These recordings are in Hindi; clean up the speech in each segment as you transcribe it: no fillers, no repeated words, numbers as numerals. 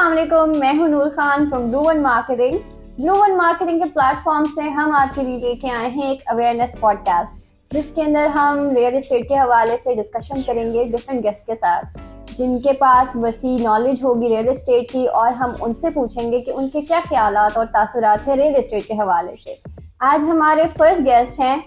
अस्सलाम वालेकुम, मैं हूं Noor Khan from Blue One Marketing. Blue One Marketing के प्लेटफॉर्म से हम आपके लिए लेके आए हैं एक अवेयरनेस पॉडकास्ट, जिसके अंदर हम रियल एस्टेट के हवाले से डिस्कशन करेंगे डिफरेंट गेस्ट के साथ जिनके पास वसी नॉलेज होगी रियल एस्टेट की, और हम उनसे पूछेंगे कि उनके क्या ख्यालात और तासुरात हैं रियल एस्टेट के हवाले से। आज हमारे फर्स्ट गेस्ट हैं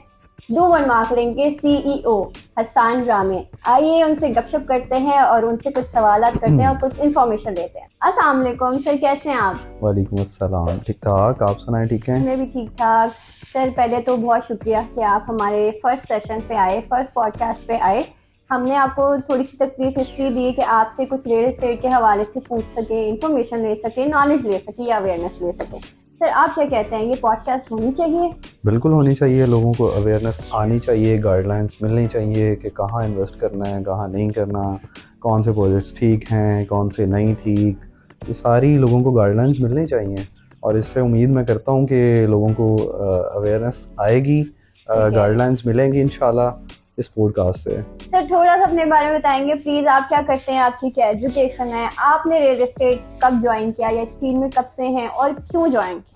ब्लू वन मार्केटिंग के सीईओ हसन रामी। आइए उनसे गपशप करते हैं और उनसे कुछ सवालात करते हैं और कुछ इन्फॉर्मेशन लेते हैं। अस्सलाम वालेकुम सर, कैसे हैं आप? वालेकुम अस्सलाम, ठीक ठाक, आप सुनाएं? ठीक है, मैं भी ठीक ठाक। सर पहले तो बहुत शुक्रिया कि आप हमारे फर्स्ट सेशन पे आए, फर्स्ट पॉडकास्ट पे आए। हमने आपको थोड़ी सी तकलीफ इसलिए दी कि आपसे कुछ रियल एस्टेट के हवाले से पूछ सके, इन्फॉर्मेशन ले सके, नॉलेज ले सके या अवेयरनेस ले सके। सर आप क्या कहते हैं, ये पॉडकास्ट होनी चाहिए? बिल्कुल होनी चाहिए। लोगों को अवेयरनेस आनी चाहिए, गाइडलाइंस मिलनी चाहिए कि कहाँ इन्वेस्ट करना है, कहाँ नहीं करना, कौन से प्रोजेक्ट्स ठीक हैं, कौन से नहीं ठीक। ये सारी लोगों को गाइडलाइंस मिलनी चाहिए और इससे उम्मीद मैं करता हूँ कि लोगों को अवेयरनेस आएगी, गाइडलाइंस मिलेंगी इंशाल्लाह इस पॉडकास्ट से। सर थोड़ा सा अपने बारे में बताएंगे प्लीज, आप क्या करते हैं, आपकी क्या एजुकेशन है, आपने रियल एस्टेट कब ज्वाइन किया या इस फील्ड में कब से हैं और क्यों ज्वाइन किया?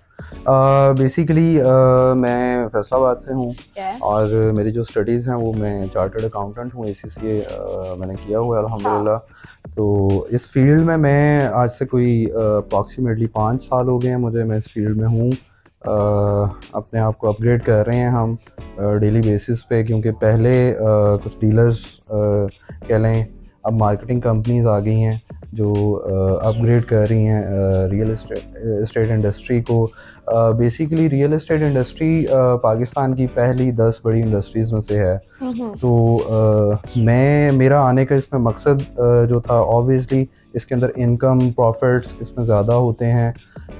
बेसिकली मैं फैसलाबाद से हूँ और मेरी जो स्टडीज़ हैं वो मैं चार्टर्ड अकाउंटेंट हूँ, ACCA मैंने किया हुआ है अल्हम्दुलिल्लाह। तो इस फील्ड में मैं आज से कोई अप्रॉक्सीमेटली 5 साल हो गए हैं मुझे, मैं इस फील्ड में हूँ। अपने आप को अपग्रेड कर रहे हैं हम डेली बेसिस पे, क्योंकि पहले कुछ डीलर्स कह लें, अब मार्केटिंग कंपनीज आ गई हैं जो अपग्रेड कर रही हैं रियल एस्टेट इंडस्ट्री को। Basically real estate industry Pakistan की पहली 10 बड़ी इंडस्ट्रीज़ में से है। तो मेरा आने का इसमें मकसद जो था, ऑब्वियसली इसके अंदर इनकम प्रॉफिट्स इसमें ज़्यादा होते हैं,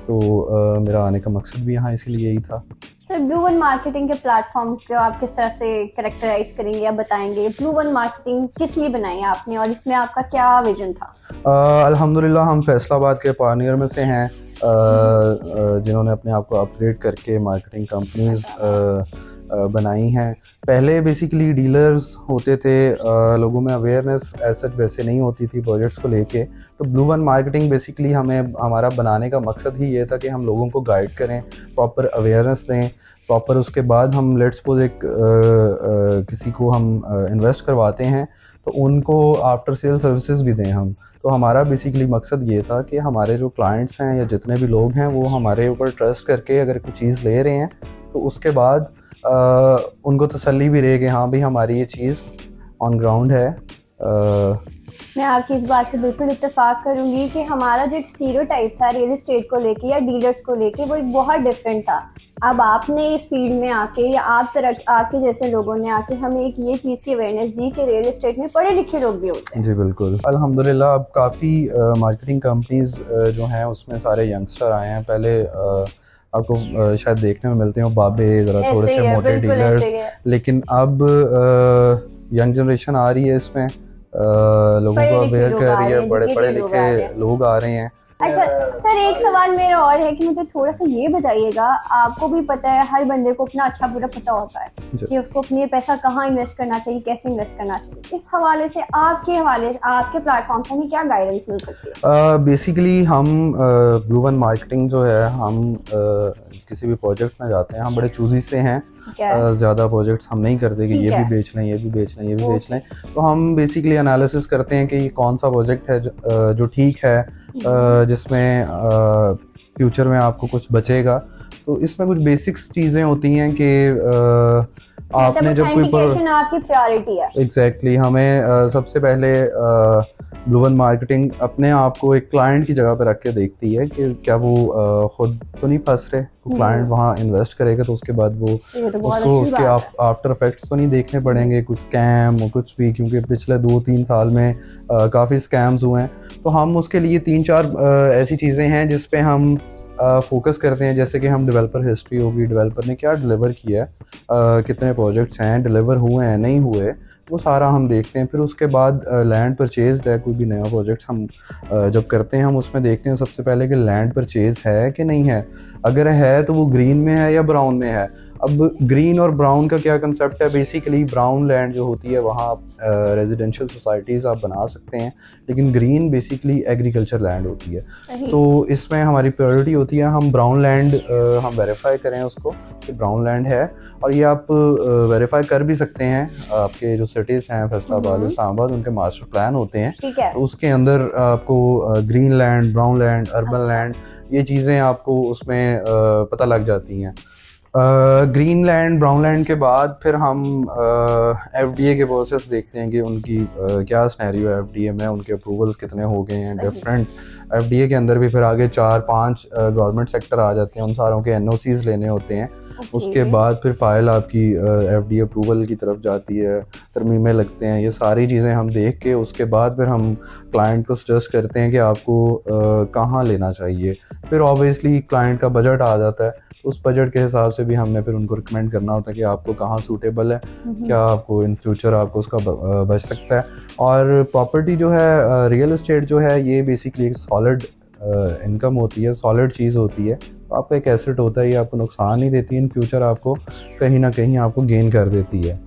तो मेरा आने का मकसद भी यहाँ इसीलिए ही था। सर ब्लू वन मार्केटिंग के प्लेटफॉर्म को आप किस तरह से कैरेक्टराइज करेंगे या बताएंगे? ब्लू वन मार्केटिंग किस लिए बनाई आपने और इसमें आपका क्या विजन था? अल्हम्दुलिल्लाह हम फैसलाबाद के पानियर में से हैं जिन्होंने अपने आप को अपग्रेड करके मार्केटिंग कंपनीज बनाई हैं। पहले बेसिकली डीलर्स होते थे, लोगों में अवेयरनेस ऐसा वैसे नहीं होती थी प्रोजेक्ट्स को लेके। तो ब्लू वन मार्केटिंग बेसिकली हमारा बनाने का मकसद ही ये था कि हम लोगों को गाइड करें, प्रॉपर अवेयरनेस दें, प्रॉपर उसके बाद हम लेट्स सपोज एक किसी को हम इन्वेस्ट करवाते हैं तो उनको आफ्टर सेल सर्विसेज भी दें हम। तो हमारा बेसिकली मकसद ये था कि हमारे जो क्लाइंट्स हैं या जितने भी लोग हैं वो हमारे ऊपर ट्रस्ट करके अगर कोई चीज़ ले रहे हैं तो उसके बाद उनको तसल्ली भी रहे कि हाँ भाई हमारी ये चीज़ ऑन ग्राउंड है। मैं आपकी इस बात से बिल्कुल इत्तेफाक करूंगी कि हमारा जो एक स्टीरियोटाइप था रियल एस्टेट को लेके या डीलर्स को लेके, वो एक बहुत डिफरेंट था। अब आपने इस फील्ड में आके या आपके जैसे लोगों ने आके हमें एक ये चीज़ की अवेयरनेस दी कि रियल एस्टेट में पढ़े लिखे लोग भी होते हैं। जी बिल्कुल, अल्हम्दुलिल्लाह अब काफ़ी मार्केटिंग कंपनीज जो हैं उसमें सारे यंगस्टर आए हैं। पहले आपको शायद देखने में मिलते हैं बाबे ज़रा थोड़े से मोटे डीलर्स, लेकिन अब यंग जनरेशन आ रही है इसमें, लोगों को अवेयर कर रही है, बड़े पढ़े लिखे लोग आ रहे हैं। अच्छा सर, एक सवाल मेरा और है कि मुझे थोड़ा सा ये बताइएगा, आपको भी पता है हर बंदे को अपना अच्छा बुरा पता होता है कि उसको अपने पैसा कहाँ इन्वेस्ट करना चाहिए, कैसे इन्वेस्ट करना चाहिए। इस हवाले से आपके प्लेटफॉर्म से हमें क्या गाइडेंस मिल सकती है? बेसिकली हम ब्लू वन मार्केटिंग जो है, हम किसी भी प्रोजेक्ट में जाते हैं, हम बड़े चूजी से हैं, ज़्यादा प्रोजेक्ट्स हम नहीं करते कि ये भी बेच लें, ये भी बेच लें, ये भी बेच लें। तो हम बेसिकली एनालिसिस करते हैं कि ये कौन सा प्रोजेक्ट है जो ठीक है, जिसमें फ्यूचर में आपको कुछ बचेगा। तो इसमें कुछ बेसिक्स चीज़ें होती हैं कि आपने जब कोई आपकी प्रायोरिटी है। एग्जैक्टली हमें सबसे पहले ब्लू वन मार्केटिंग अपने आप को एक क्लाइंट की जगह पर रख के देखती है कि क्या वो खुद तो नहीं फंस रहे। तो क्लाइंट वहाँ इन्वेस्ट करेगा तो उसके बाद वो उसको उसके आफ्टर इफेक्ट्स तो नहीं देखने पड़ेंगे, कुछ स्कैम और कुछ भी, क्योंकि पिछले 2-3 साल में काफ़ी स्कैम्स हुए हैं। तो हम उसके लिए 3-4 ऐसी चीज़ें हैं जिस पे हम फोकस करते हैं, जैसे कि हम डेवलपर हिस्ट्री होगी, डेवलपर ने क्या डिलीवर किया है, कितने प्रोजेक्ट्स हैं, डिलीवर हुए हैं नहीं हुए, वो सारा हम देखते हैं। फिर उसके बाद लैंड परचेज है, कोई भी नया प्रोजेक्ट हम जब करते हैं हम उसमें देखते हैं सबसे पहले कि लैंड परचेज है कि नहीं है। अगर है तो वो ग्रीन में है या ब्राउन में है। अब ग्रीन और ब्राउन का क्या कंसेप्ट है, बेसिकली ब्राउन लैंड जो होती है वहाँ रेजिडेंशियल सोसाइटीज़ आप बना सकते हैं, लेकिन ग्रीन बेसिकली एग्रीकल्चर लैंड होती है। तो इसमें हमारी प्रायोरिटी होती है हम ब्राउन लैंड हम वेरीफाई करें उसको कि ब्राउन लैंड है, और ये आप वेरीफाई कर भी सकते हैं। आपके जो सिटीज़ हैं फैसलाबाद, इस्लामाबाद, उनके मास्टर प्लान होते हैं, तो उसके अंदर आपको green land, brown land, urban land, ये चीज़ें आपको उसमें पता लग जाती हैं। ग्रीन लैंड, ब्राउन लैंड के बाद फिर हम एफडीए के प्रोसेस देखते हैं कि उनकी क्या सिनेरियो है एफडीए में, उनके अप्रूवल्स कितने हो गए हैं। डिफरेंट एफडीए के अंदर भी फिर आगे 4-5 गवर्नमेंट सेक्टर आ जाते हैं, उन सारों के एनओसीज लेने होते हैं। उसके बाद फिर फाइल आपकी एफडीए अप्रूवल की तरफ जाती है, तरमीमें लगते हैं, ये सारी चीज़ें हम देख के उसके बाद फिर हम क्लाइंट को सजेस्ट करते हैं कि आपको कहाँ लेना चाहिए। फिर ऑब्वियसली क्लाइंट का बजट आ जाता है, उस बजट के हिसाब से भी हमने फिर उनको रिकमेंड करना होता है कि आपको कहाँ सूटेबल है, क्या आपको इन फ्यूचर आपको उसका बच सकता है। और प्रॉपर्टी जो है, रियल एस्टेट जो है, ये बेसिकली एक सॉलिड इनकम होती है, सॉलिड चीज़ होती है। तो आपका एक एसेट होता है, ये आपको नुकसान नहीं देती, इन फ्यूचर आपको कहीं ना कहीं आपको गेन कर देती है।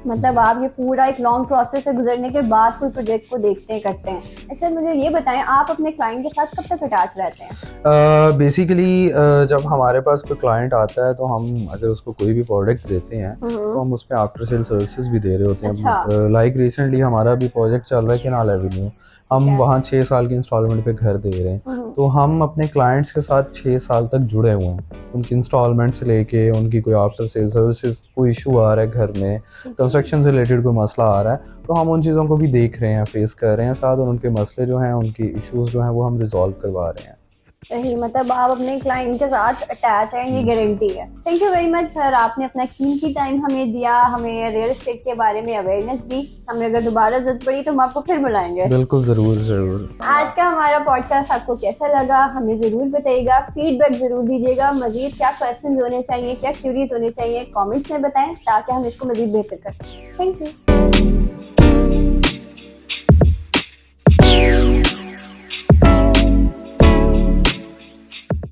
मतलब आप ये पूरा एक लॉन्ग प्रोसेस से गुजरने के बाद कोई प्रोजेक्ट को देखते हैं, करते हैं। ऐसे मुझे ये बताएं, आप अपने क्लाइंट के साथ कब तक अटैच रहते हैं? बेसिकली जब हमारे पास कोई क्लाइंट आता है तो हम अगर उसको कोई भी प्रोडक्ट देते हैं तो हम उसमें आफ्टर सेल सर्विसेज भी दे रहे होते हैं। लाइक रिसेंटली हमारा भी प्रोजेक्ट चल रहा है केनाल एवेन्यू, हम वहाँ 6 साल की इंस्टॉलमेंट पे घर दे रहे हैं। तो हम अपने क्लाइंट्स के साथ 6 साल तक जुड़े हुए हैं, उनकी इंस्टॉलमेंट से लेके उनकी कोई आफ्टर सेल सर्विसेज, कोई इशू आ रहा है घर में, कंस्ट्रक्शन से रिलेटेड कोई मसला आ रहा है, तो हम उन चीज़ों को भी देख रहे हैं, फेस कर रहे हैं साथ, और उनके मसले जो हैं, उनके इश्यूज जो हैं वो हम रिजॉल्व करवा रहे हैं। सही, मतलब आप अपने क्लाइंट के साथ अटैच हैं, ये गारंटी है। Thank you very much sir, आपने अपना कीमती टाइम हमें दिया, हमें रियल एस्टेट के बारे में अवेयरनेस दी। हमें अगर दोबारा जरूरत पड़ी तो हम आपको फिर बुलाएंगे। बिल्कुल, जरूर जरूर। आज का हमारा पॉडकास्ट आपको कैसा लगा हमें जरूर बताइएगा, फीडबैक जरूर दीजिएगा। मजीद क्या क्वेश्चन होने चाहिए, क्या क्यूरीज होने चाहिए, कॉमेंट्स में बताएं ताकि हम इसको मजीद बेहतर कर सकें। Thank you.